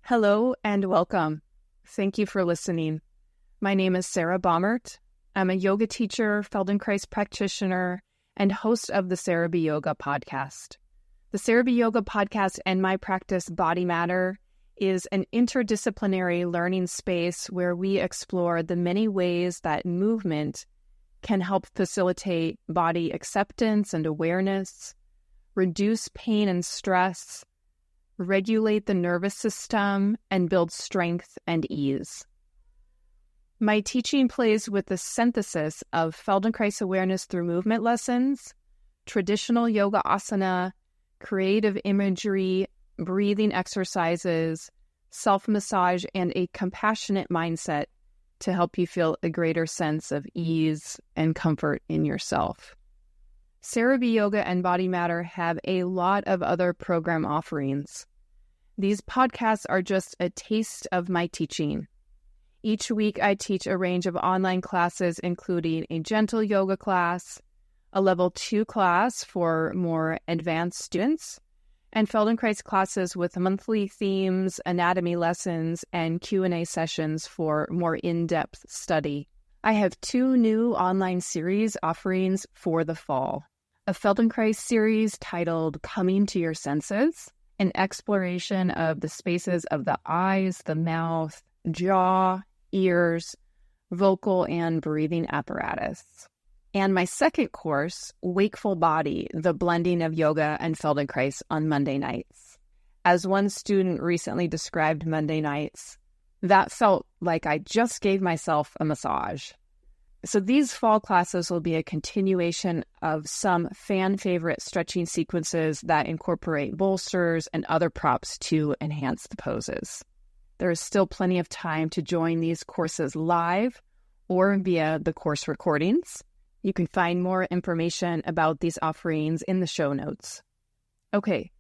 Hello and welcome. Thank you for listening. My name is Sarah Baumert. I'm a yoga teacher, Feldenkrais practitioner, and host of the Sarah B. Yoga podcast. The Sarah B. Yoga podcast and my practice, Body Matter, is an interdisciplinary learning space where we explore the many ways that movement can help facilitate body acceptance and awareness, reduce pain and stress, regulate the nervous system, and build strength and ease. My teaching plays with the synthesis of Feldenkrais awareness through movement lessons, traditional yoga asana, creative imagery, breathing exercises, self-massage, and a compassionate mindset to help you feel a greater sense of ease and comfort in yourself. Sarah B. Yoga and Body Matter have a lot of other program offerings. These podcasts are just a taste of my teaching. Each week I teach a range of online classes, including a gentle yoga class, a level 2 class for more advanced students, and Feldenkrais classes with monthly themes, anatomy lessons, and Q&A sessions for more in-depth study. I have 2 new online series offerings for the fall. A Feldenkrais series titled Coming to Your Senses, an exploration of the spaces of the eyes, the mouth, jaw, ears, vocal and breathing apparatus. And my second course, Wakeful Body, the blending of yoga and Feldenkrais on Monday nights. As one student recently described Monday nights, that felt like I just gave myself a massage. So these fall classes will be a continuation of some fan favorite stretching sequences that incorporate bolsters and other props to enhance the poses. There is still plenty of time to join these courses live or via the course recordings. You can find more information about these offerings in the show notes. Okay,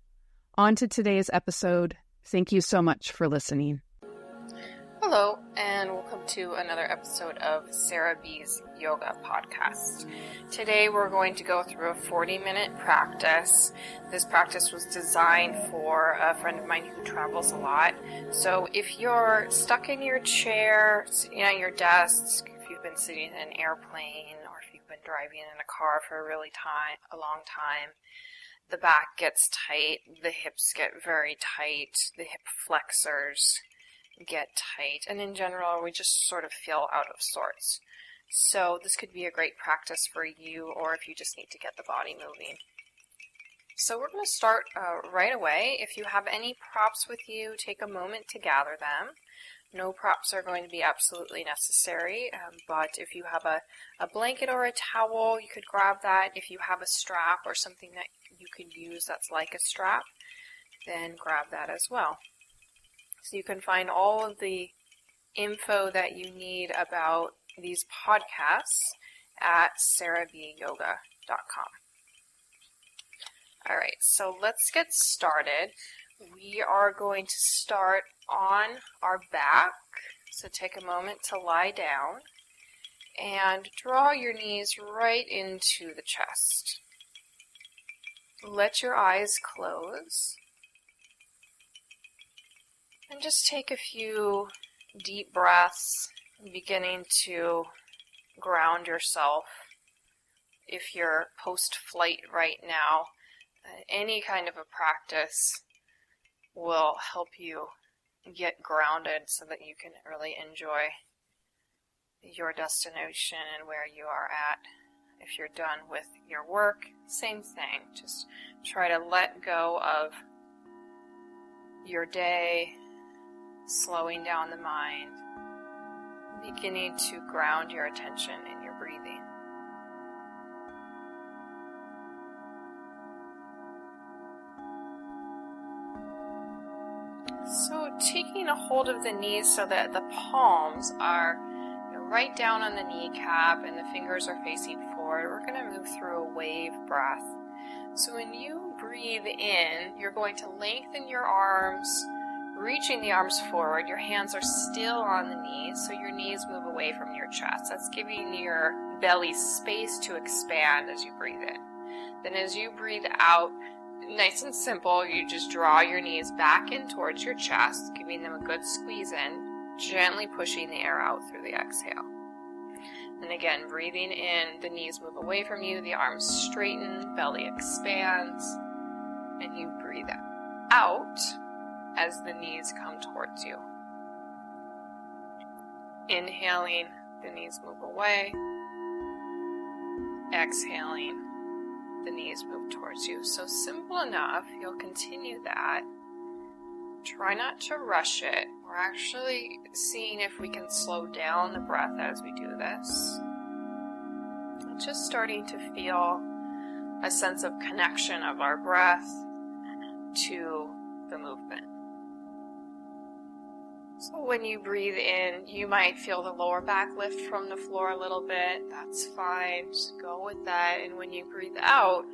on to today's episode. Thank you so much for listening. Hello, and welcome to another episode of Sarah B's Yoga podcast. Today we're going to go through a 40-minute practice. This practice was designed for a friend of mine who travels a lot. So if you're stuck in your chair, sitting at your desk, if you've been sitting in an airplane, or if you've been driving in a car for a long time, the back gets tight, the hips get very tight, the hip flexors get tight, and in general we just sort of feel out of sorts. So this could be a great practice for you, or if you just need to get the body moving. So we're going to start right away. If you have any props with you, take a moment to gather them. No props are going to be absolutely necessary, but if you have a blanket or a towel, you could grab that. If you have a strap or something that you could use that's like a strap, then grab that as well. So you can find all of the info that you need about these podcasts at sarahbyoga.com. All right, so let's get started. We are going to start on our back. So take a moment to lie down and draw your knees right into the chest. Let your eyes close. And just take a few deep breaths, beginning to ground yourself. If you're post-flight right now, any kind of a practice will help you get grounded so that you can really enjoy your destination and where you are at. If you're done with your work, same thing. Just try to let go of your day, slowing down the mind, beginning to ground your attention in your breathing. So taking a hold of the knees so that the palms are right down on the kneecap and the fingers are facing forward, we're going to move through a wave breath. So when you breathe in, you're going to lengthen your arms, reaching the arms forward. Your hands are still on the knees, so your knees move away from your chest. That's giving your belly space to expand as you breathe in. Then as you breathe out, nice and simple. You just draw your knees back in towards your chest, giving them a good squeeze in, gently pushing the air out through the exhale. And again, breathing in, the knees move away from you, the arms straighten, belly expands, and you breathe out as the knees come towards you. Inhaling, the knees move away. Exhaling, the knees move towards you. So simple enough, you'll continue that. Try not to rush it. We're actually seeing if we can slow down the breath as we do this. Just starting to feel a sense of connection of our breath to the movement. So when you breathe in, you might feel the lower back lift from the floor a little bit. That's fine. Just go with that. And when you breathe out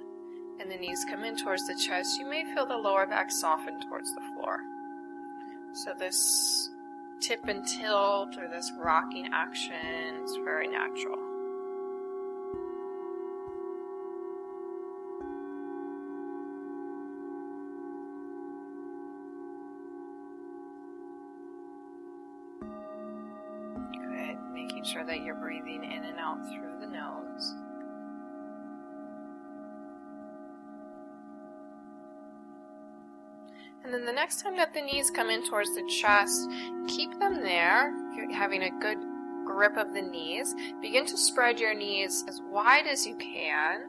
and the knees come in towards the chest, you may feel the lower back soften towards the floor. So this tip and tilt or this rocking action is very natural. Good. Making sure that you're breathing in and out through the nose. And then the next time that the knees come in towards the chest, keep them there. You're having a good grip of the knees. Begin to spread your knees as wide as you can.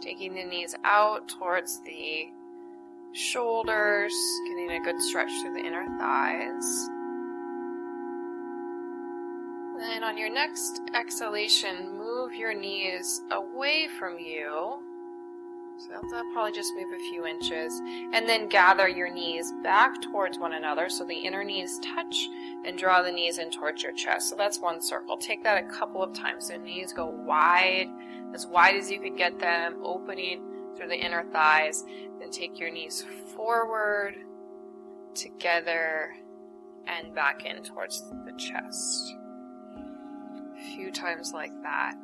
Taking the knees out towards the shoulders, getting a good stretch through the inner thighs. Then on your next exhalation, move your knees away from you. So they'll probably just move a few inches. And then gather your knees back towards one another so the inner knees touch and draw the knees in towards your chest. So that's one circle. Take that a couple of times. The knees go wide as you can get them, opening through the inner thighs. Then take your knees forward, together, and back in towards the chest. A few times like that.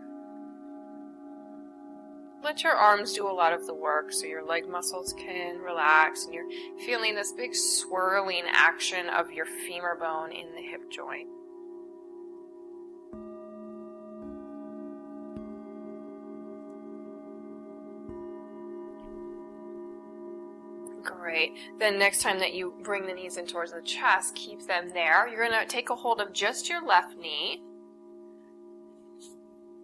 Let your arms do a lot of the work so your leg muscles can relax and you're feeling this big swirling action of your femur bone in the hip joint. Great. Then next time that you bring the knees in towards the chest, keep them there. You're going to take a hold of just your left knee.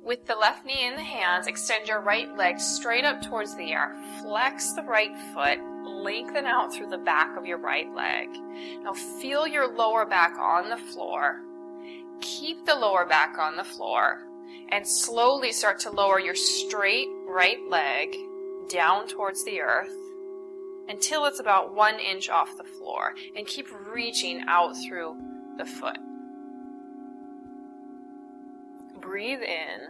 With the left knee in the hands, extend your right leg straight up towards the air. Flex the right foot, lengthen out through the back of your right leg. Now feel your lower back on the floor. Keep the lower back on the floor and slowly start to lower your straight right leg down towards the earth until it's about 1 inch off the floor, and keep reaching out through the foot. Breathe in,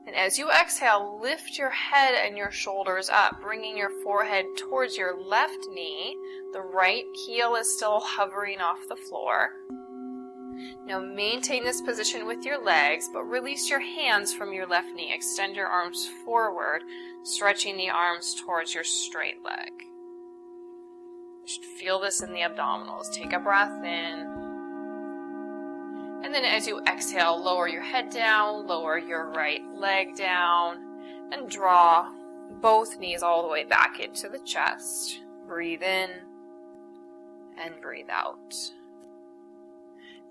and as you exhale, lift your head and your shoulders up, bringing your forehead towards your left knee. The right heel is still hovering off the floor. Now maintain this position with your legs, but release your hands from your left knee. Extend your arms forward, stretching the arms towards your straight leg. You should feel this in the abdominals. Take a breath in. And then as you exhale, lower your head down, lower your right leg down, and draw both knees all the way back into the chest. Breathe in and breathe out.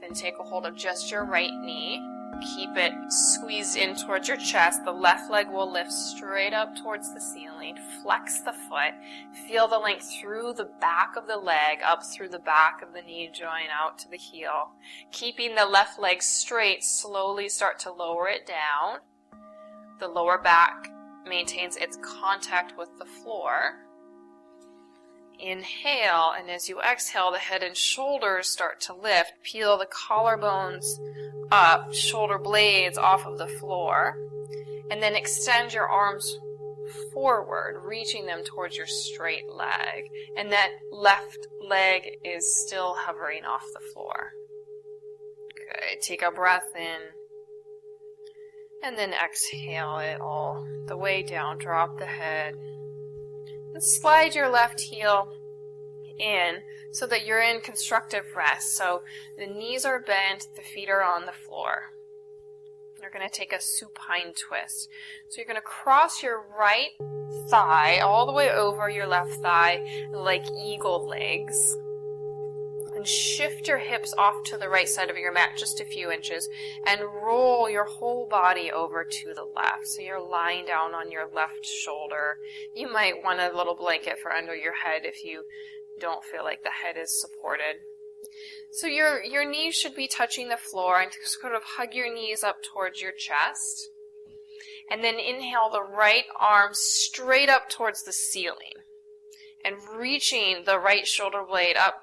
Then take a hold of just your right knee. Keep it squeezed in towards your chest. The left leg will lift straight up towards the ceiling. Flex the foot. Feel the length through the back of the leg, up through the back of the knee joint, out to the heel. Keeping the left leg straight, slowly start to lower it down. The lower back maintains its contact with the floor. Inhale, and as you exhale, the head and shoulders start to lift. Peel the collarbones up, shoulder blades off of the floor, and then extend your arms forward, reaching them towards your straight leg, and that left leg is still hovering off the floor. Good. Take a breath in, and then exhale it all the way down. Drop the head, And slide your left heel in so that you're in constructive rest. So the knees are bent, the feet are on the floor. You're going to take a supine twist. So you're going to cross your right thigh all the way over your left thigh like eagle legs. And shift your hips off to the right side of your mat just a few inches and roll your whole body over to the left. So you're lying down on your left shoulder. You might want a little blanket for under your head if you don't feel like the head is supported. So your knees should be touching the floor, and just sort of hug your knees up towards your chest. And then inhale the right arm straight up towards the ceiling and reaching the right shoulder blade up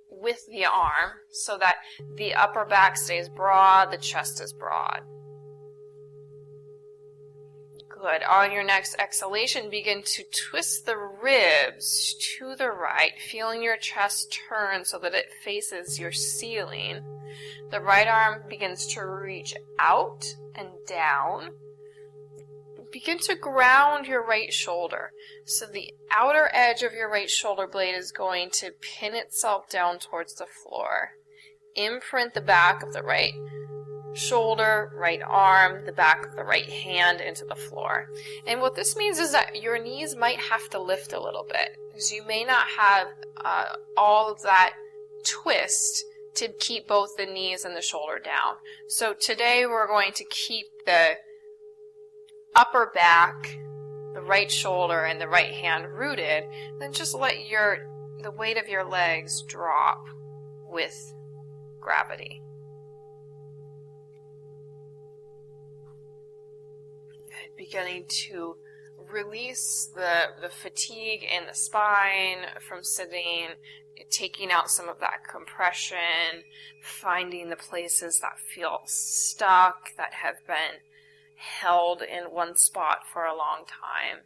with the arm so that the upper back stays broad, the chest is broad. Good. On your next exhalation, begin to twist the ribs to the right, feeling your chest turn so that it faces your ceiling. The right arm begins to reach out and down. Begin to ground your right shoulder. So the outer edge of your right shoulder blade is going to pin itself down towards the floor. Imprint the back of the right shoulder, right arm, the back of the right hand into the floor. And what this means is that your knees might have to lift a little bit, because you may not have all of that twist to keep both the knees and the shoulder down. So today we're going to keep the upper back, the right shoulder, and the right hand rooted, then just let the weight of your legs drop with gravity. Beginning to release the fatigue in the spine from sitting, taking out some of that compression, finding the places that feel stuck, that have been held in one spot for a long time.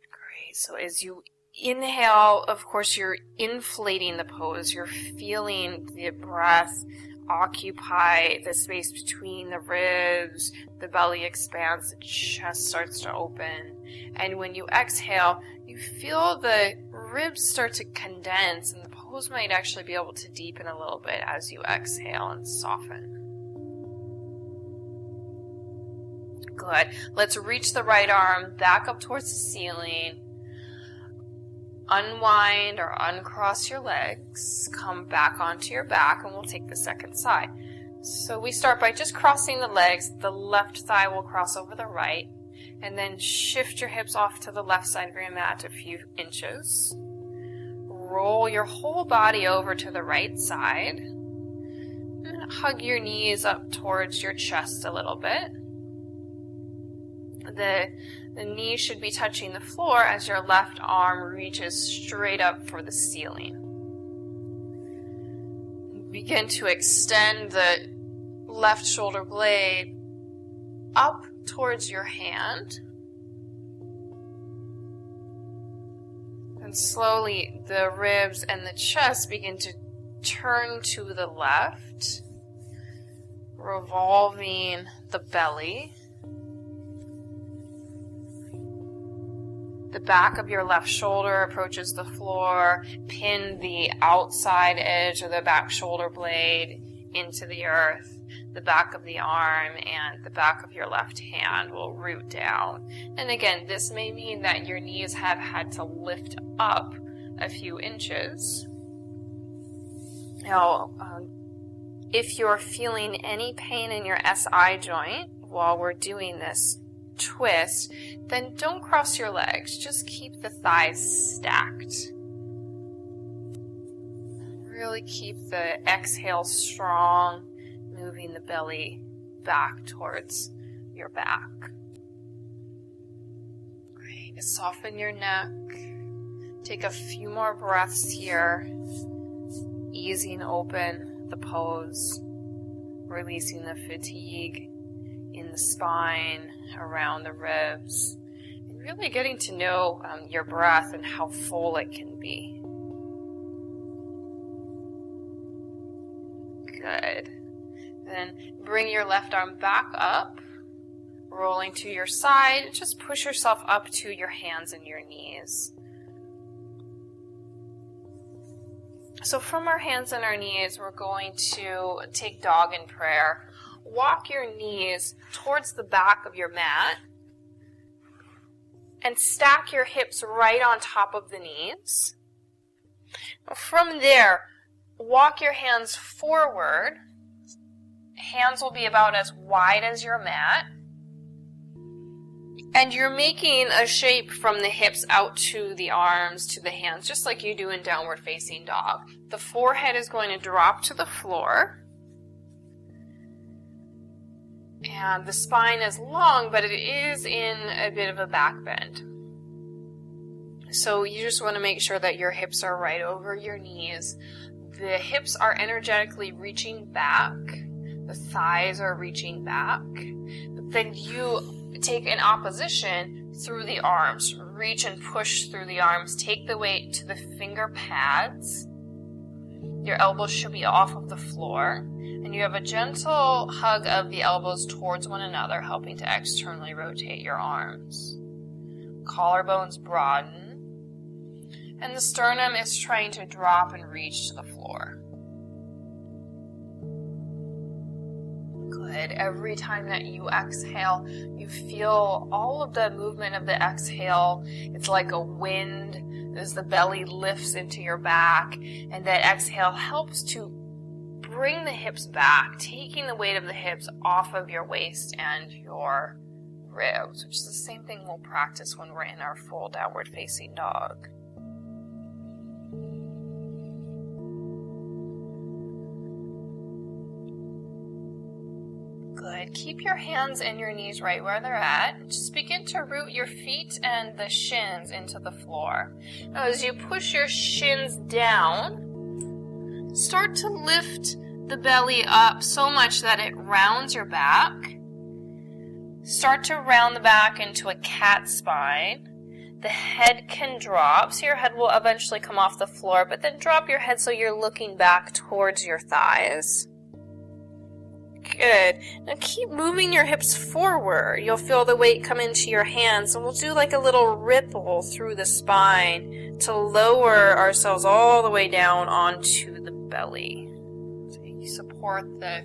Great. So as you inhale, of course, you're inflating the pose. You're feeling the breath occupy the space between the ribs, the belly expands, the chest starts to open. And when you exhale, you feel the ribs start to condense, and the pose might actually be able to deepen a little bit as you exhale and soften. Good. Let's reach the right arm back up towards the ceiling. Unwind or uncross your legs, come back onto your back, and we'll take the second side. So we start by just crossing the legs. The left thigh will cross over the right, and then shift your hips off to the left side of your mat a few inches. Roll your whole body over to the right side, and hug your knees up towards your chest a little bit. The knees should be touching the floor as your left arm reaches straight up for the ceiling. Begin to extend the left shoulder blade up towards your hand. And slowly the ribs and the chest begin to turn to the left, revolving the belly. The back of your left shoulder approaches the floor. Pin the outside edge of the back shoulder blade into the earth. The back of the arm and the back of your left hand will root down. And again, this may mean that your knees have had to lift up a few inches. Now, if you're feeling any pain in your SI joint while we're doing this twist, then don't cross your legs. Just keep the thighs stacked. Really keep the exhale strong, moving the belly back towards your back. Great. Soften your neck. Take a few more breaths here, easing open the pose, releasing the fatigue in the spine, around the ribs, and really getting to know your breath and how full it can be. Good. Then bring your left arm back up, rolling to your side. Just push yourself up to your hands and your knees. So from our hands and our knees, we're going to take dog in prayer. Walk your knees towards the back of your mat and stack your hips right on top of the knees. From there, walk your hands forward. Hands will be about as wide as your mat. And you're making a shape from the hips out to the arms, to the hands, just like you do in downward facing dog. The forehead is going to drop to the floor. And the spine is long, but it is in a bit of a back bend. So you just want to make sure that your hips are right over your knees. The hips are energetically reaching back. The thighs are reaching back. But then you take an opposition through the arms. Reach and push through the arms. Take the weight to the finger pads. Your elbows should be off of the floor. And you have a gentle hug of the elbows towards one another, helping to externally rotate your arms. Collarbones broaden. And the sternum is trying to drop and reach to the floor. Good. Every time that you exhale, you feel all of the movement of the exhale. It's like a wind as the belly lifts into your back. And that exhale helps to bring the hips back, taking the weight of the hips off of your waist and your ribs, which is the same thing we'll practice when we're in our full downward facing dog. Good. Keep your hands and your knees right where they're at. Just begin to root your feet and the shins into the floor. Now, as you push your shins down, start to lift the belly up so much that it rounds your back. Start to round the back into a cat spine. The head can drop, so your head will eventually come off the floor, but then drop your head so you're looking back towards your thighs. Good. Now keep moving your hips forward. You'll feel the weight come into your hands, and we'll do like a little ripple through the spine to lower ourselves all the way down onto the belly. So you support the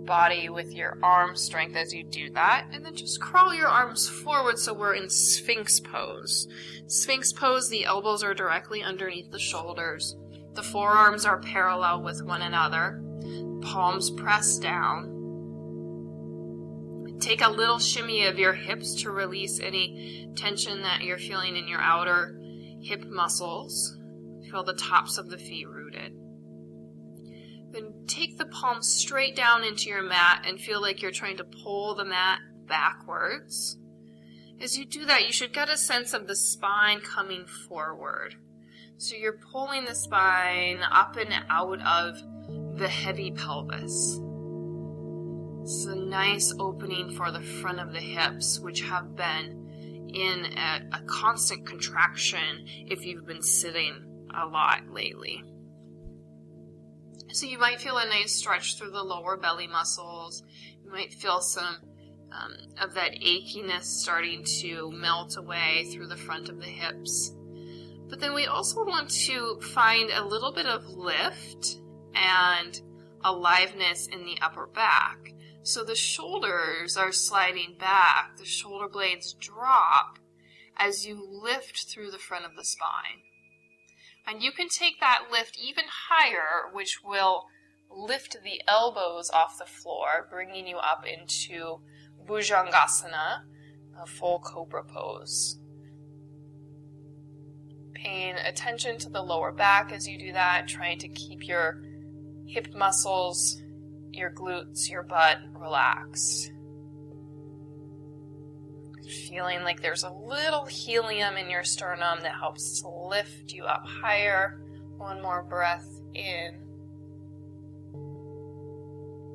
body with your arm strength as you do that, and then just crawl your arms forward so we're in Sphinx pose. Sphinx pose, the elbows are directly underneath the shoulders. The forearms are parallel with one another. Palms press down. Take a little shimmy of your hips to release any tension that you're feeling in your outer hip muscles. Feel the tops of the feet rooted. Then take the palms straight down into your mat and feel like you're trying to pull the mat backwards. As you do that, you should get a sense of the spine coming forward. So you're pulling the spine up and out of the heavy pelvis. This is a nice opening for the front of the hips, which have been in a constant contraction if you've been sitting a lot lately. So you might feel a nice stretch through the lower belly muscles. You might feel some of that achiness starting to melt away through the front of the hips. But then we also want to find a little bit of lift and aliveness in the upper back. So the shoulders are sliding back, the shoulder blades drop as you lift through the front of the spine. And you can take that lift even higher, which will lift the elbows off the floor, bringing you up into Bhujangasana, a full cobra pose. Paying attention to the lower back as you do that, trying to keep your hip muscles, your glutes, your butt relaxed. Feeling like there's a little helium in your sternum that helps to lift you up higher. One more breath in.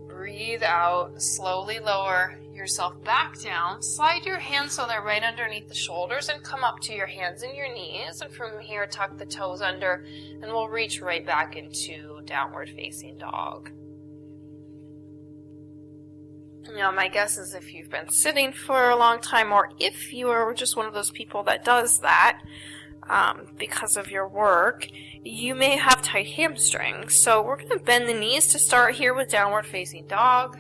Breathe out. Slowly lower yourself back down. Slide your hands so they're right underneath the shoulders and come up to your hands and your knees. And from here, tuck the toes under and we'll reach right back into downward facing dog. My guess is if you've been sitting for a long time, or if you are just one of those people that does that because of your work, you may have tight hamstrings. So we're going to bend the knees to start here with downward facing dog.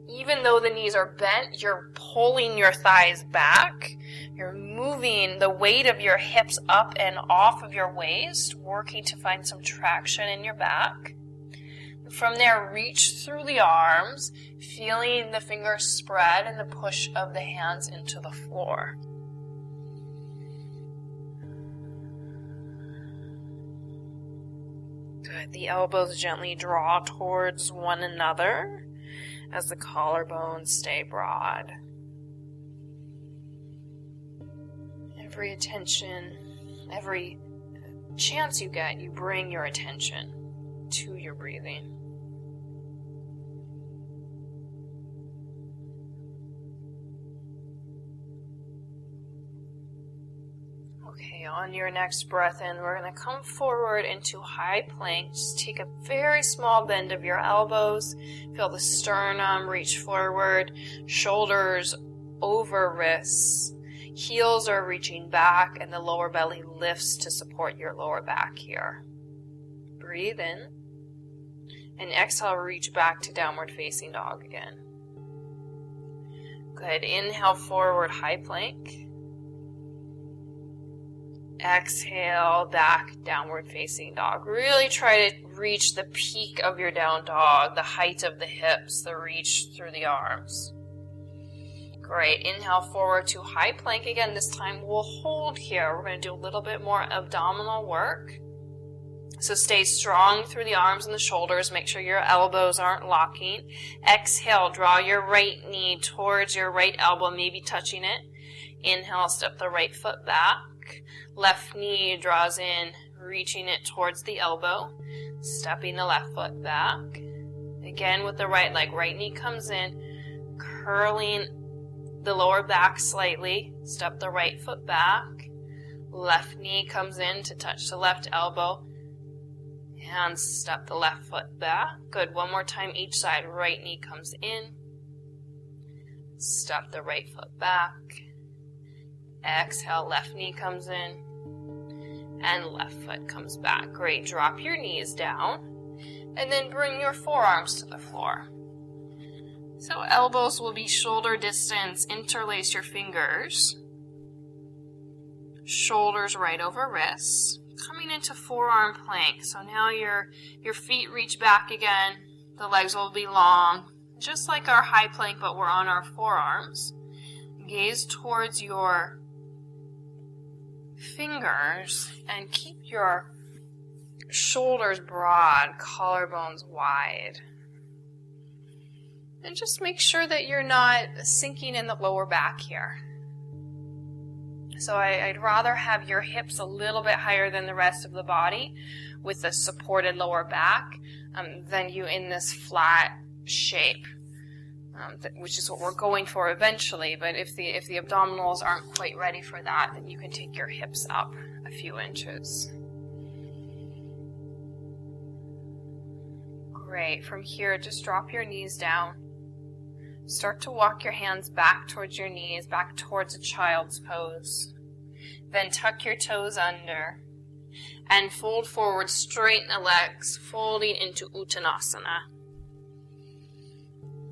Even though the knees are bent, you're pulling your thighs back. You're moving the weight of your hips up and off of your waist, working to find some traction in your back. From there, reach through the arms, feeling the fingers spread and the push of the hands into the floor. Good. The elbows gently draw towards one another as the collarbones stay broad. Every attention, every chance you get, you bring your attention to your breathing. Okay, on your next breath in, we're going to come forward into high plank. Just take a very small bend of your elbows. Feel the sternum reach forward, shoulders over wrists. Heels are reaching back, and the lower belly lifts to support your lower back here. Breathe in, and exhale, reach back to downward facing dog again. Good. Inhale, forward high plank. Exhale, back, downward facing dog. Really try to reach the peak of your down dog, the height of the hips, the reach through the arms. Great. Inhale, forward to high plank again. This time we'll hold here. We're going to do a little bit more abdominal work. So stay strong through the arms and the shoulders. Make sure your elbows aren't locking. Exhale, draw your right knee towards your right elbow, maybe touching it. Inhale, step the right foot back. Left knee draws in, reaching it towards the elbow. Stepping the left foot back. Again with the right leg. Right knee comes in, curling the lower back slightly. Step the right foot back. Left knee comes in to touch the left elbow. And step the left foot back. Good. One more time each side. Right knee comes in. Step the right foot back. Exhale, left knee comes in. And left foot comes back. Great. Drop your knees down. And then bring your forearms to the floor. So elbows will be shoulder distance. Interlace your fingers. Shoulders right over wrists. Coming into forearm plank. So now your feet reach back again. The legs will be long. Just like our high plank, but we're on our forearms. Gaze towards your fingers and keep your shoulders broad, collarbones wide. And just make sure that you're not sinking in the lower back here. So I'd rather have your hips a little bit higher than the rest of the body with a supported lower back than you in this flat shape, which is what we're going for eventually. But if the abdominals aren't quite ready for that, then you can take your hips up a few inches. Great. From here, just drop your knees down. Start to walk your hands back towards your knees, back towards a child's pose. Then tuck your toes under and fold forward, straighten the legs, folding into Uttanasana.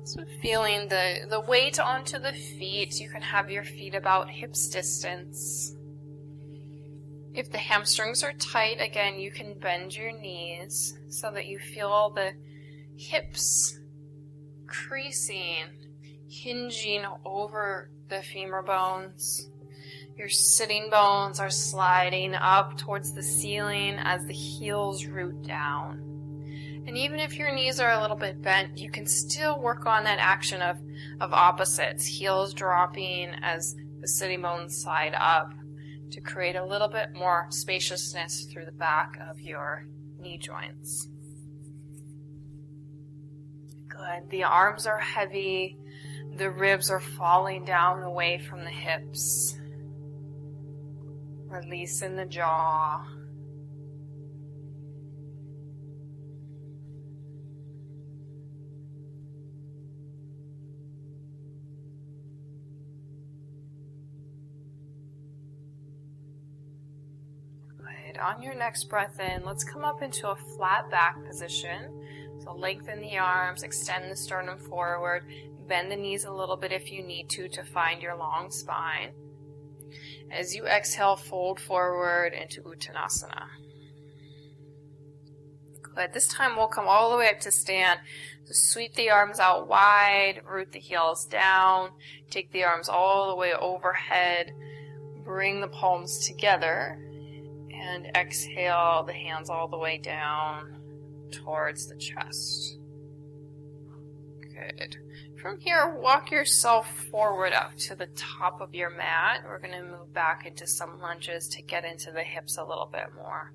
So feeling the weight onto the feet. You can have your feet about hips distance. If the hamstrings are tight, again, you can bend your knees so that you feel the hips creasing, hinging over the femur bones. Your sitting bones are sliding up towards the ceiling as the heels root down. And even if your knees are a little bit bent, you can still work on that action of opposites, heels dropping as the sitting bones slide up to create a little bit more spaciousness through the back of your knee joints. Good. The arms are heavy. The ribs are falling down away from the hips. Release in the jaw. Good. On your next breath in, let's come up into a flat back position. So lengthen the arms, extend the sternum forward, bend the knees a little bit if you need to find your long spine. As you exhale, fold forward into Uttanasana. Good. This time we'll come all the way up to stand. So sweep the arms out wide, root the heels down, take the arms all the way overhead, bring the palms together, and exhale the hands all the way down towards the chest. Good. From here, walk yourself forward up to the top of your mat. We're going to move back into some lunges to get into the hips a little bit more.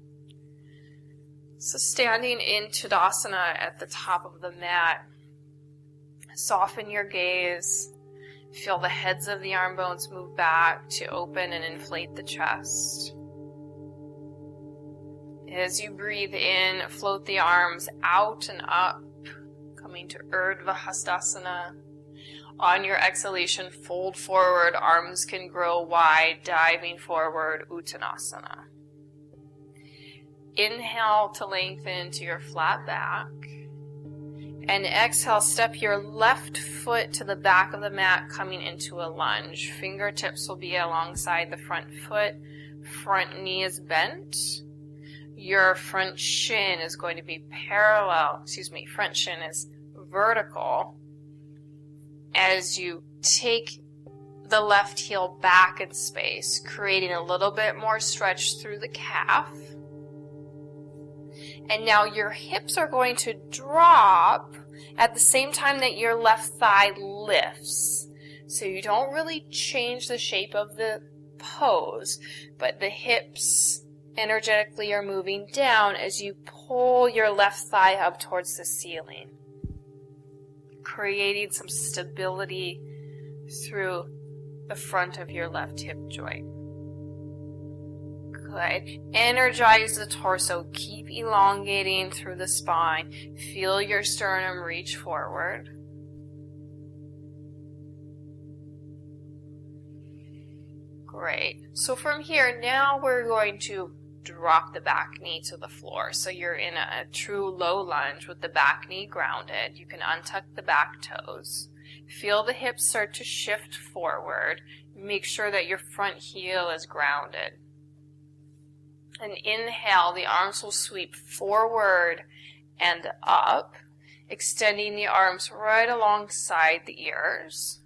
So standing in Tadasana at the top of the mat, soften your gaze. Feel the heads of the arm bones move back to open and inflate the chest. As you breathe in, float the arms out and up, coming to Urdhva Hastasana. On your exhalation, fold forward, arms can grow wide, diving forward, Uttanasana. Inhale to lengthen to your flat back. And exhale, step your left foot to the back of the mat, coming into a lunge. Fingertips will be alongside the front foot. Front knee is bent. Your front shin is going to be front shin is vertical as you take the left heel back in space, creating a little bit more stretch through the calf. And now your hips are going to drop at the same time that your left thigh lifts. So you don't really change the shape of the pose, but the hips energetically are moving down as you pull your left thigh up towards the ceiling, creating some stability through the front of your left hip joint. Good. Energize the torso. Keep elongating through the spine. Feel your sternum reach forward. Great. So from here, now we're going to drop the back knee to the floor. So you're in a true low lunge with the back knee grounded. You can untuck the back toes. Feel the hips start to shift forward. Make sure that your front heel is grounded. And inhale, the arms will sweep forward and up, extending the arms right alongside the ears.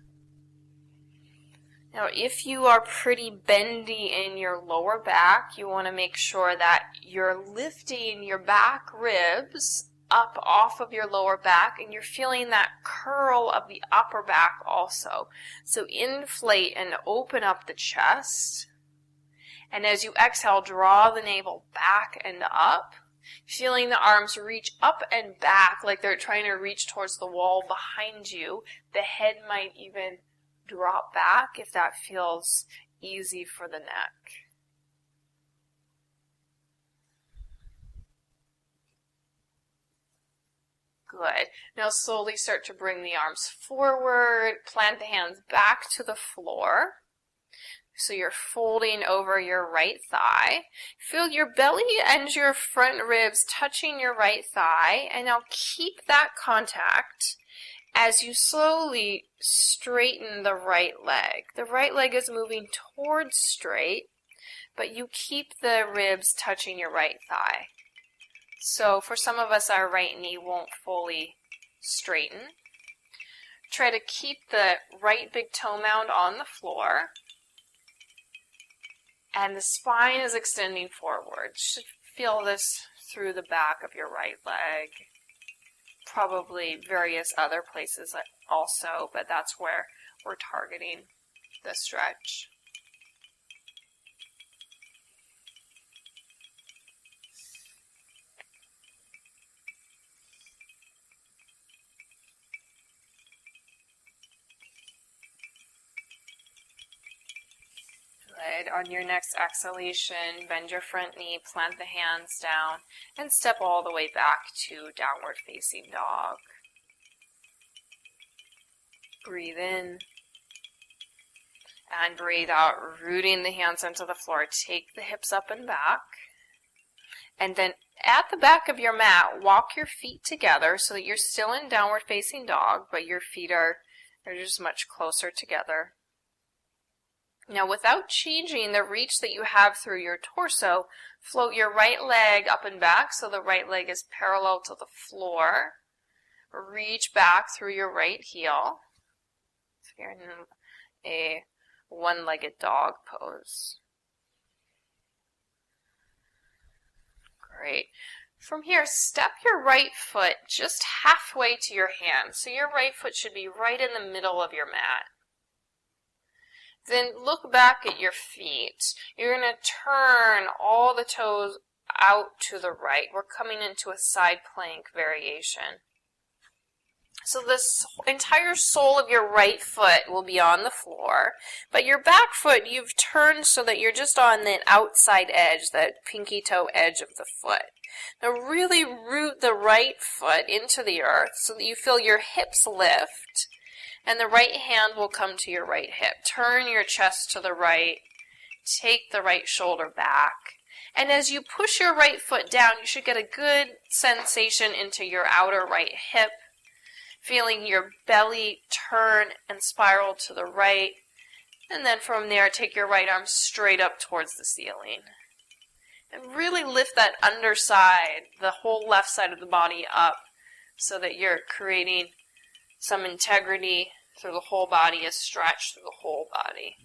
Now, if you are pretty bendy in your lower back, you want to make sure that you're lifting your back ribs up off of your lower back, and you're feeling that curl of the upper back also. So inflate and open up the chest. And as you exhale, draw the navel back and up, feeling the arms reach up and back like they're trying to reach towards the wall behind you. The head might even drop back if that feels easy for the neck. Good. Now slowly start to bring the arms forward, plant the hands back to the floor. So you're folding over your right thigh. Feel your belly and your front ribs touching your right thigh. And now keep that contact as you slowly straighten the right leg. The right leg is moving towards straight, but you keep the ribs touching your right thigh. So for some of us, our right knee won't fully straighten. Try to keep the right big toe mound on the floor. And the spine is extending forward. You should feel this through the back of your right leg. Probably various other places also, but that's where we're targeting the stretch. Good. On your next exhalation, bend your front knee, plant the hands down, and step all the way back to downward facing dog. Breathe in and breathe out, rooting the hands into the floor. Take the hips up and back. And then at the back of your mat, walk your feet together so that you're still in downward facing dog, but your feet are just much closer together. Now, without changing the reach that you have through your torso, float your right leg up and back so the right leg is parallel to the floor. Reach back through your right heel. So you're in a one-legged dog pose. Great. From here, step your right foot just halfway to your hand. So your right foot should be right in the middle of your mat. Then look back at your feet. You're going to turn all the toes out to the right. We're coming into a side plank variation. So this entire sole of your right foot will be on the floor, but your back foot you've turned so that you're just on the outside edge, that pinky toe edge of the foot. Now really root the right foot into the earth so that you feel your hips lift, and the right hand will come to your right hip. Turn your chest to the right, take the right shoulder back, and as you push your right foot down, you should get a good sensation into your outer right hip, feeling your belly turn and spiral to the right, and then from there, take your right arm straight up towards the ceiling. And really lift that underside, the whole left side of the body up, so that you're creating some integrity through the whole body, a stretch through the whole body.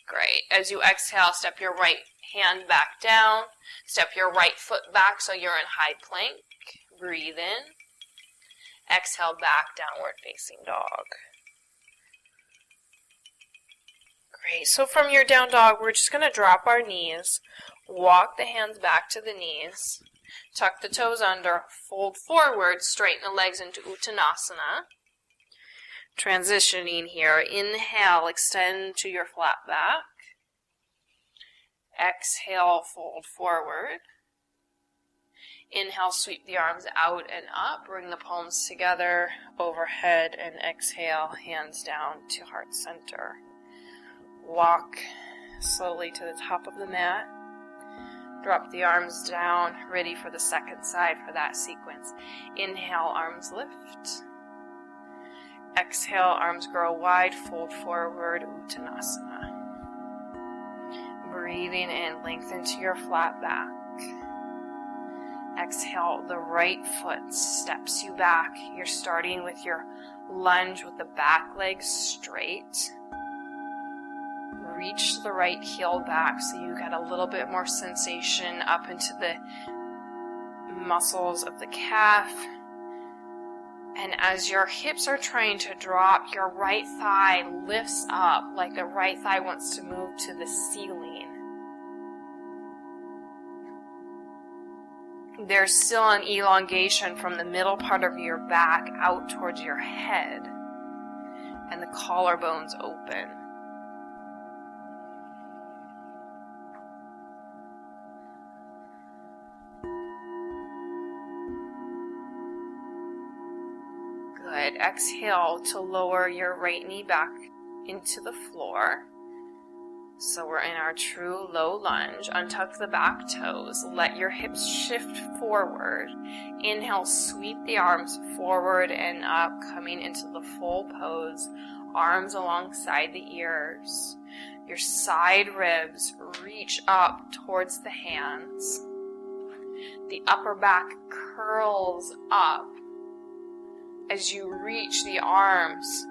Great. As you exhale, step your right hand back down, step your right foot back so you're in high plank. Breathe in. Exhale back, downward facing dog. Great. So from your down dog, we're just going to drop our knees, walk the hands back to the knees, tuck the toes under, fold forward, straighten the legs into Uttanasana. Transitioning here, inhale, extend to your flat back. Exhale, fold forward. Inhale, sweep the arms out and up, bring the palms together overhead, and exhale, hands down to heart center. Walk slowly to the top of the mat. Drop the arms down, ready for the second side for that sequence. Inhale, arms lift. Exhale, arms grow wide, fold forward, Uttanasana. Breathing in, lengthen to your flat back. Exhale, the right foot steps you back. You're starting with your lunge with the back leg straight. Reach the right heel back so you get a little bit more sensation up into the muscles of the calf. And as your hips are trying to drop, your right thigh lifts up like the right thigh wants to move to the ceiling. There's still an elongation from the middle part of your back out towards your head, and the collarbones open. Good. Exhale to lower your right knee back into the floor. So we're in our true low lunge. Untuck the back toes. Let your hips shift forward. Inhale, sweep the arms forward and up, coming into the full pose. Arms alongside the ears. Your side ribs reach up towards the hands. The upper back curls up as you reach the arms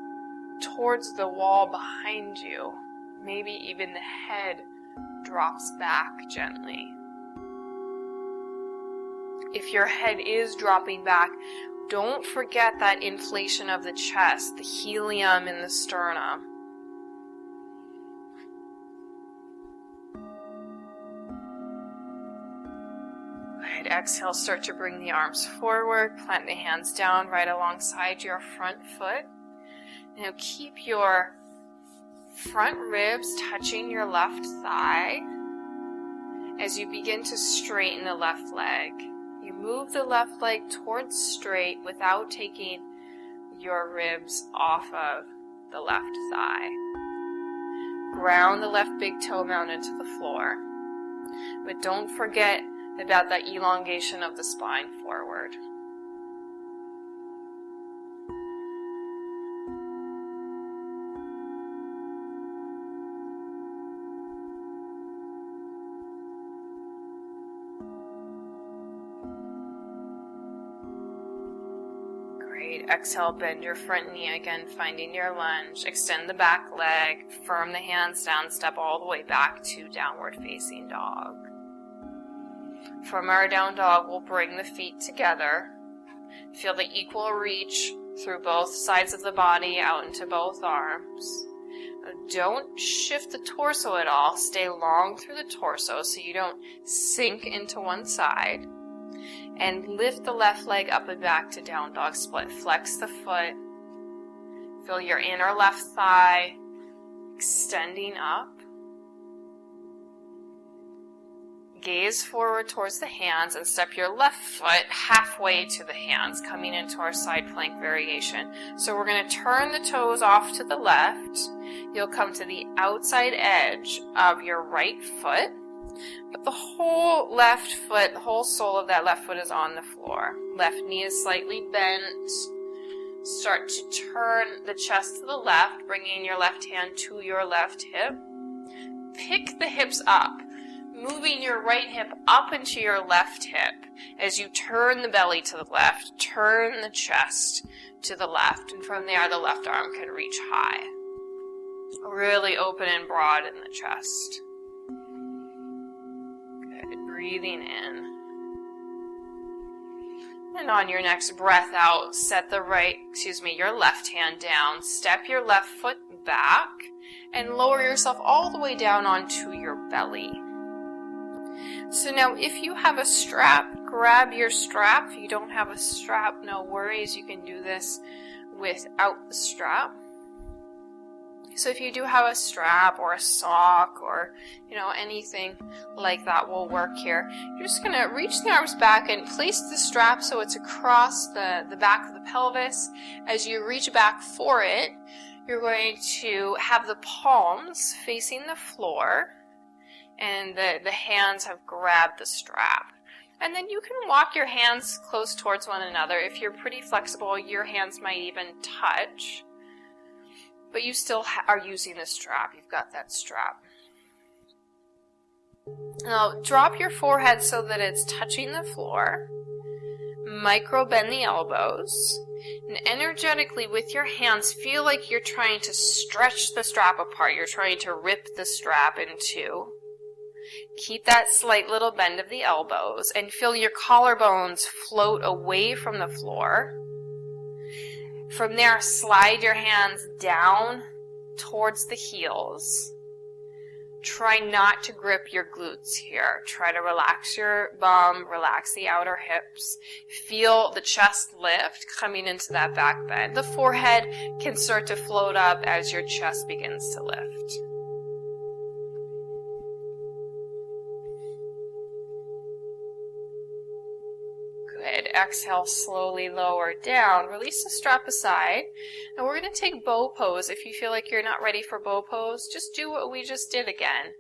towards the wall behind you. Maybe even the head drops back gently. If your head is dropping back, don't forget that inflation of the chest, the helium in the sternum. Good. Exhale, start to bring the arms forward, plant the hands down right alongside your front foot. Now keep your front ribs touching your left thigh as you begin to straighten the left leg. You move the left leg towards straight without taking your ribs off of the left thigh. Ground the left big toe mound into the floor. But don't forget about that elongation of the spine forward. Great. Exhale, bend your front knee again, finding your lunge. Extend the back leg, firm the hands down, step all the way back to downward facing dog. From our down dog, we'll bring the feet together. Feel the equal reach through both sides of the body out into both arms. Don't shift the torso at all. Stay long through the torso so you don't sink into one side. And lift the left leg up and back to down dog split. Flex the foot. Feel your inner left thigh extending up. Gaze forward towards the hands and step your left foot halfway to the hands, coming into our side plank variation. So we're going to turn the toes off to the left. You'll come to the outside edge of your right foot, but the whole left foot, the whole sole of that left foot is on the floor. Left knee is slightly bent. Start to turn the chest to the left, bringing your left hand to your left hip. Pick the hips up, moving your right hip up into your left hip as you turn the belly to the left, turn the chest to the left, and from there the left arm can reach high. Really open and broad in the chest. Good. Breathing in. And on your next breath out, set your left hand down, step your left foot back, and lower yourself all the way down onto your belly. So now if you have a strap, grab your strap. If you don't have a strap, no worries. You can do this without the strap. So if you do have a strap or a sock or, anything like that will work here. You're just going to reach the arms back and place the strap so it's across the back of the pelvis. As you reach back for it, you're going to have the palms facing the floor and the hands have grabbed the strap. And then you can walk your hands close towards one another. If you're pretty flexible, your hands might even touch. But you still are using the strap. You've got that strap. Now, drop your forehead so that it's touching the floor. Micro bend the elbows. And energetically with your hands, feel like you're trying to stretch the strap apart. You're trying to rip the strap in two. Keep that slight little bend of the elbows and feel your collarbones float away from the floor. From there, slide your hands down towards the heels. Try not to grip your glutes here. Try to relax your bum, relax the outer hips. Feel the chest lift coming into that back bend. The forehead can start to float up as your chest begins to lift. Good. Exhale, slowly lower down. Release the strap aside. And we're going to take bow pose. If you feel like you're not ready for bow pose, just do what we just did again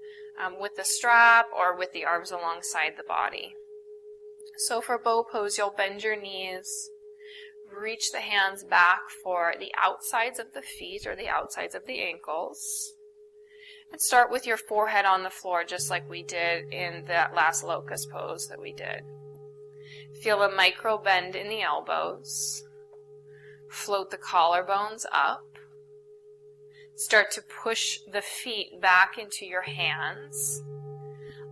with the strap or with the arms alongside the body. So for bow pose, you'll bend your knees, reach the hands back for the outsides of the feet or the outsides of the ankles. And start with your forehead on the floor just like we did in that last locust pose that we did. Feel a micro bend in the elbows. Float the collarbones up. Start to push the feet back into your hands.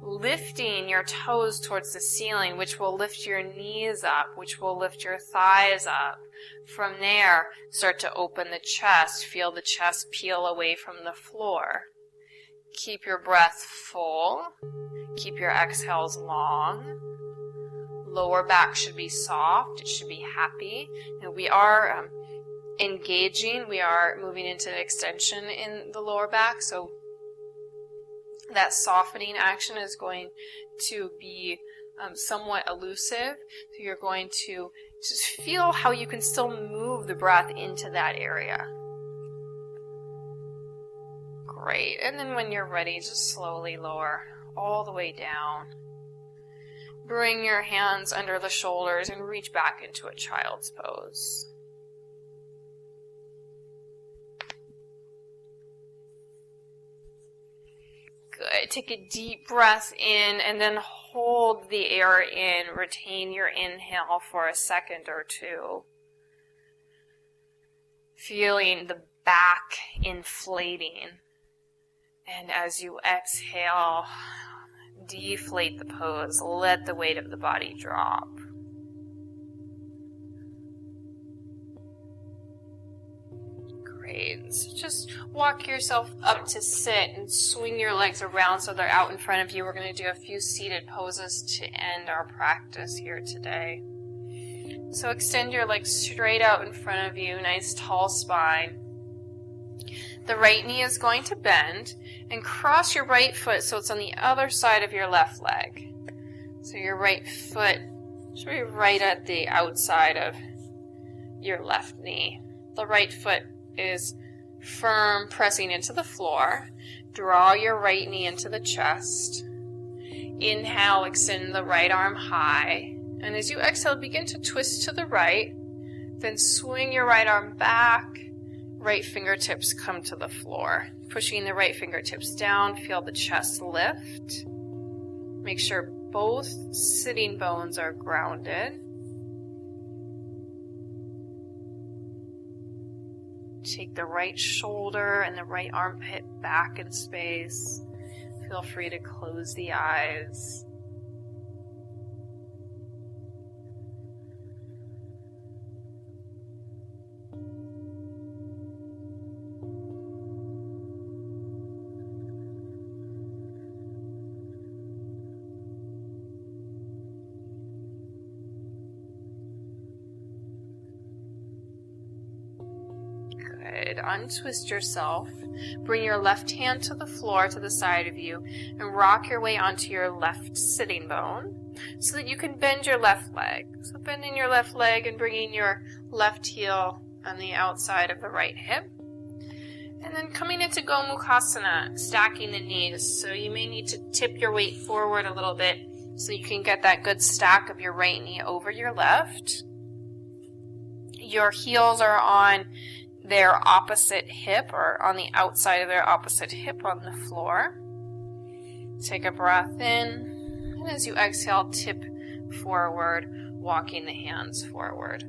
Lifting your toes towards the ceiling, which will lift your knees up, which will lift your thighs up. From there, start to open the chest. Feel the chest peel away from the floor. Keep your breath full. Keep your exhales long. Lower back should be soft. It should be happy. And we are engaging. We are moving into extension in the lower back. So that softening action is going to be somewhat elusive. So you're going to just feel how you can still move the breath into that area. Great. And then when you're ready, just slowly lower all the way down. Bring your hands under the shoulders and reach back into a child's pose. Good. Take a deep breath in and then hold the air in. Retain your inhale for a second or two. Feeling the back inflating. And as you exhale, deflate the pose. Let the weight of the body drop. Great. So just walk yourself up to sit and swing your legs around so they're out in front of you. We're going to do a few seated poses to end our practice here today. So extend your legs straight out in front of you, nice tall spine. The right knee is going to bend, and cross your right foot so it's on the other side of your left leg. So your right foot should be right at the outside of your left knee. The right foot is firm, pressing into the floor. Draw your right knee into the chest. Inhale, extend the right arm high. And as you exhale, begin to twist to the right. Then swing your right arm back. Right fingertips come to the floor. Pushing the right fingertips down, feel the chest lift. Make sure both sitting bones are grounded. Take the right shoulder and the right armpit back in space. Feel free to close the eyes. Untwist yourself. Bring your left hand to the floor to the side of you and rock your way onto your left sitting bone so that you can bend your left leg. So bending your left leg and bringing your left heel on the outside of the right hip. And then coming into Gomukhasana, stacking the knees. So you may need to tip your weight forward a little bit so you can get that good stack of your right knee over your left. Your heels are on their opposite hip, or on the outside of their opposite hip on the floor. Take a breath in, and as you exhale, tip forward, walking the hands forward.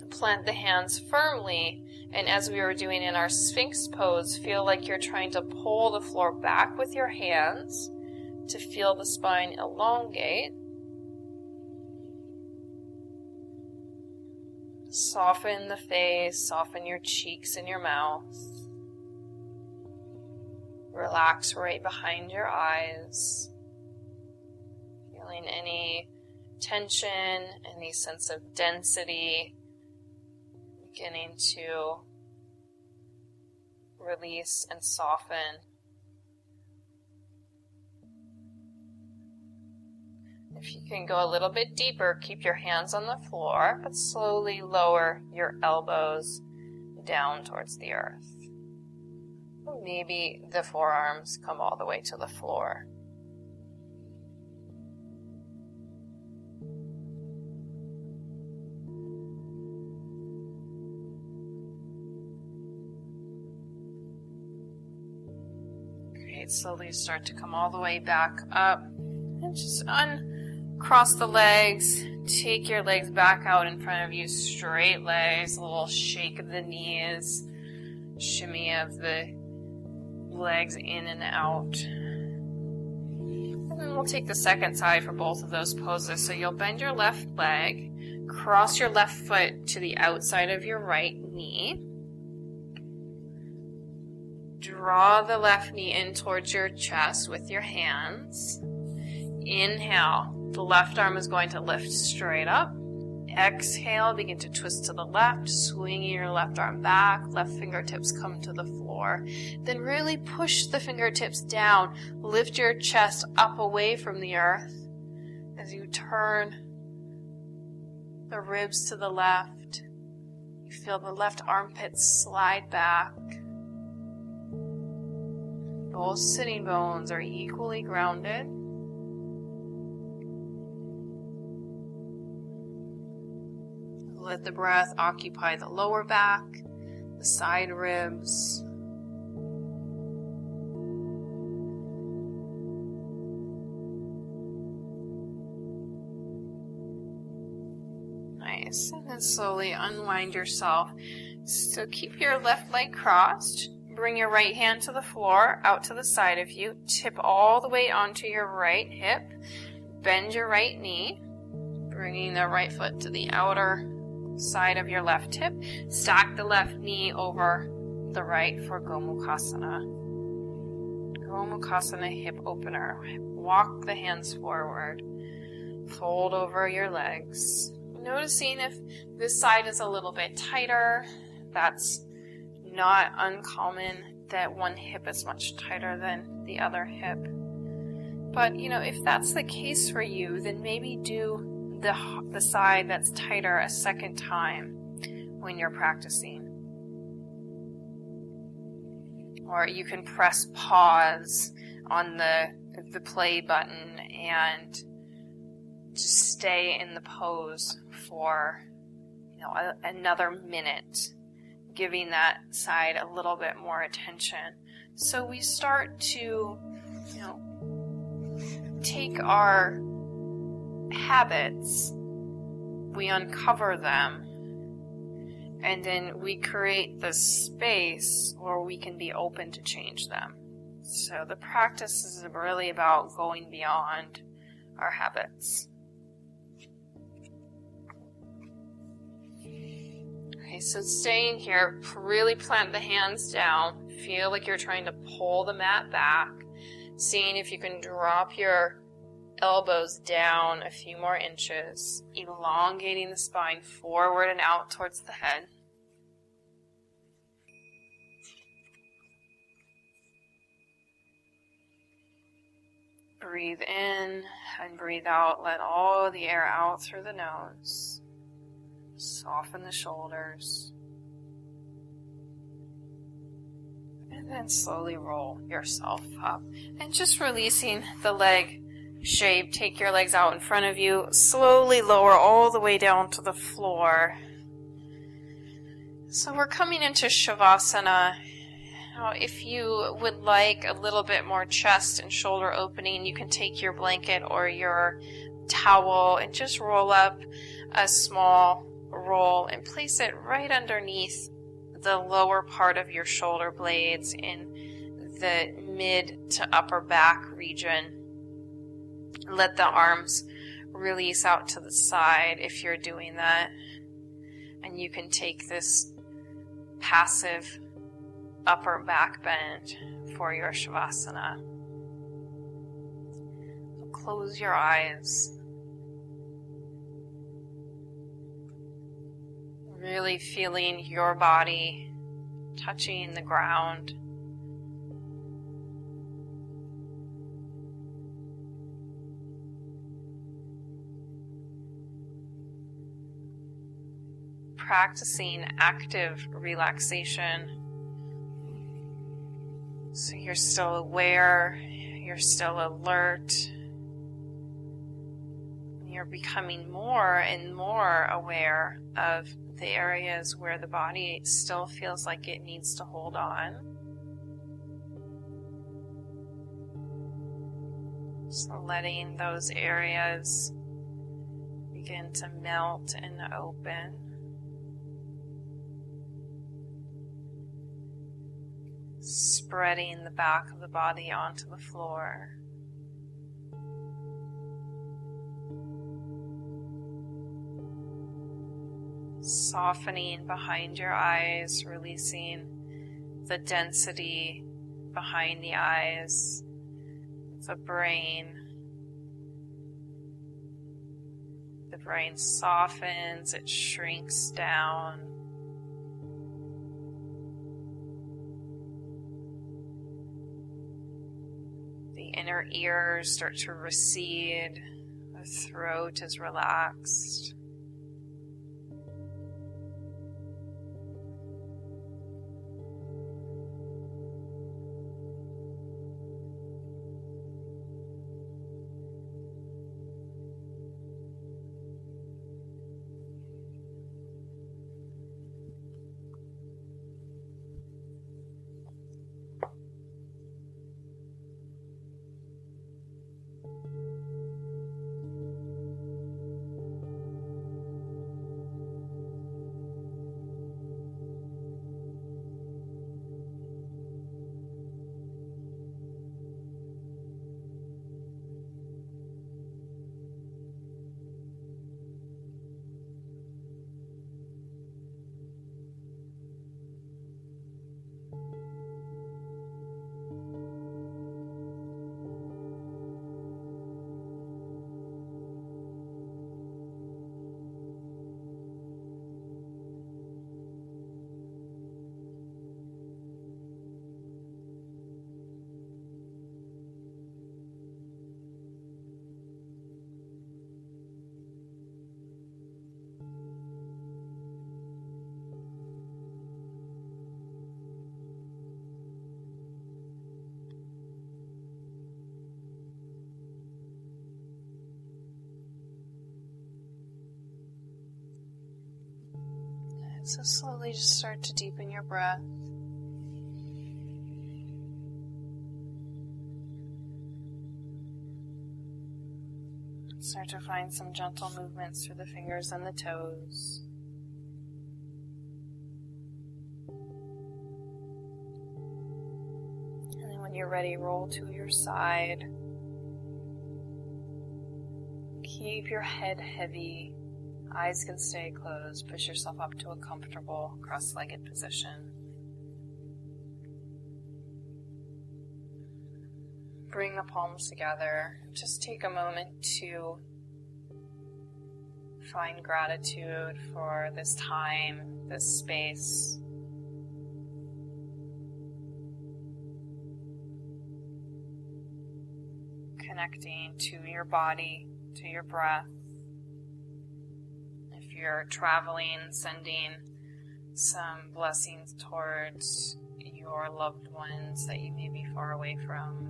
Plant the hands firmly, and as we were doing in our Sphinx pose, feel like you're trying to pull the floor back with your hands to feel the spine elongate. Soften the face, soften your cheeks and your mouth. Relax right behind your eyes. Feeling any tension, any sense of density, beginning to release and soften. If you can go a little bit deeper, keep your hands on the floor, but slowly lower your elbows down towards the earth. Or maybe the forearms come all the way to the floor. Great, slowly start to come all the way back up. And just uncross the legs, take your legs back out in front of you, straight legs, a little shake of the knees, shimmy of the legs in and out. And then we'll take the second side for both of those poses. So you'll bend your left leg, cross your left foot to the outside of your right knee. Draw the left knee in towards your chest with your hands. Inhale, the left arm is going to lift straight up. Exhale, begin to twist to the left, swinging your left arm back, left fingertips come to the floor. Then really push the fingertips down, lift your chest up away from the earth as you turn the ribs to the left. You feel the left armpit slide back. Both sitting bones are equally grounded. Let the breath occupy the lower back, the side ribs. Nice. And then slowly unwind yourself. So keep your left leg crossed. Bring your right hand to the floor, out to the side of you. Tip all the way onto your right hip. Bend your right knee. Bringing the right foot to the outer side of your left hip. Stack the left knee over the right for Gomukhasana. Gomukhasana hip opener. Walk the hands forward. Fold over your legs. Noticing if this side is a little bit tighter. That's not uncommon that one hip is much tighter than the other hip. But, if that's the case for you, then maybe do the side that's tighter a second time when you're practicing. Or you can press pause on the play button and just stay in the pose for another minute, giving that side a little bit more attention. So we start to take our habits, we uncover them, and then we create the space where we can be open to change them. So the practice is really about going beyond our habits. Okay, so staying here, really plant the hands down. Feel like you're trying to pull the mat back. Seeing if you can drop your elbows down a few more inches. Elongating the spine forward and out towards the head. Breathe in and breathe out. Let all the air out through the nose. Soften the shoulders. And then slowly roll yourself up. And just releasing the leg shape. Take your legs out in front of you. Slowly lower all the way down to the floor. So we're coming into Shavasana. Now, if you would like a little bit more chest and shoulder opening, you can take your blanket or your towel and just roll up a small roll and place it right underneath the lower part of your shoulder blades in the mid to upper back region. Let the arms release out to the side if you're doing that. And you can take this passive upper back bend for your Shavasana. So close your eyes. Really feeling your body touching the ground. Practicing active relaxation. So you're still aware, you're still alert. You're becoming more and more aware of the areas where the body still feels like it needs to hold on. So letting those areas begin to melt and open. Spreading the back of the body onto the floor. Softening behind your eyes, releasing the density behind the eyes, the brain. The brain softens, it shrinks down. The inner ears start to recede, the throat is relaxed. So slowly just start to deepen your breath. Start to find some gentle movements through the fingers and the toes. And then when you're ready, roll to your side. Keep your head heavy. Eyes can stay closed. Push yourself up to a comfortable cross-legged position. Bring the palms together. Just take a moment to find gratitude for this time, this space. Connecting to your body, to your breath. If you're traveling, sending some blessings towards your loved ones that you may be far away from.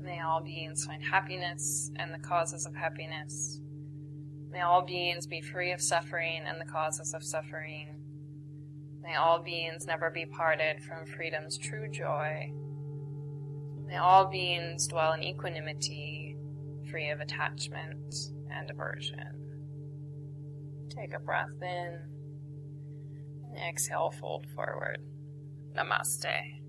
May all beings find happiness and the causes of happiness. May all beings be free of suffering and the causes of suffering. May all beings never be parted from freedom's true joy. May all beings dwell in equanimity, free of attachment and aversion. Take a breath in and exhale, fold forward. Namaste.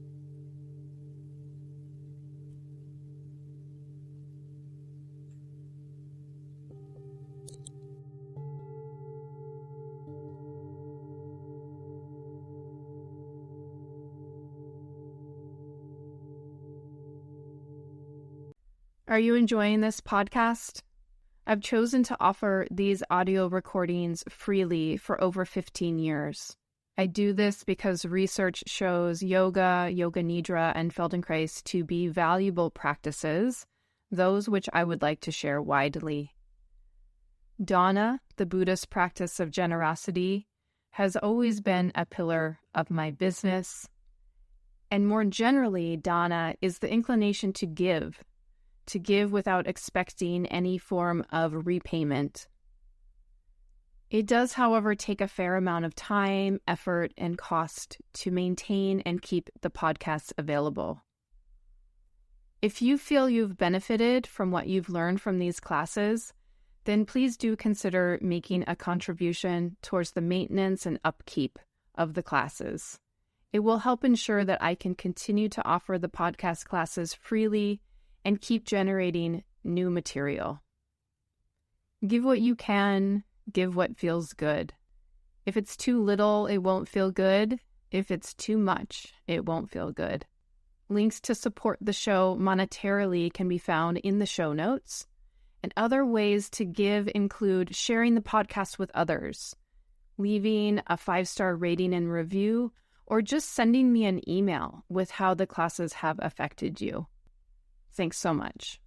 Are you enjoying this podcast? I've chosen to offer these audio recordings freely for over 15 years. I do this because research shows yoga, yoga nidra, and Feldenkrais to be valuable practices, those which I would like to share widely. Dana, the Buddhist practice of generosity, has always been a pillar of my business. And more generally, Dana is the inclination to give without expecting any form of repayment. It does, however, take a fair amount of time, effort, and cost to maintain and keep the podcasts available. If you feel you've benefited from what you've learned from these classes, then please do consider making a contribution towards the maintenance and upkeep of the classes. It will help ensure that I can continue to offer the podcast classes freely and keep generating new material. Give what you can, give what feels good. If it's too little, it won't feel good. If it's too much, it won't feel good. Links to support the show monetarily can be found in the show notes. And other ways to give include sharing the podcast with others, leaving a 5-star rating and review, or just sending me an email with how the classes have affected you. Thanks so much.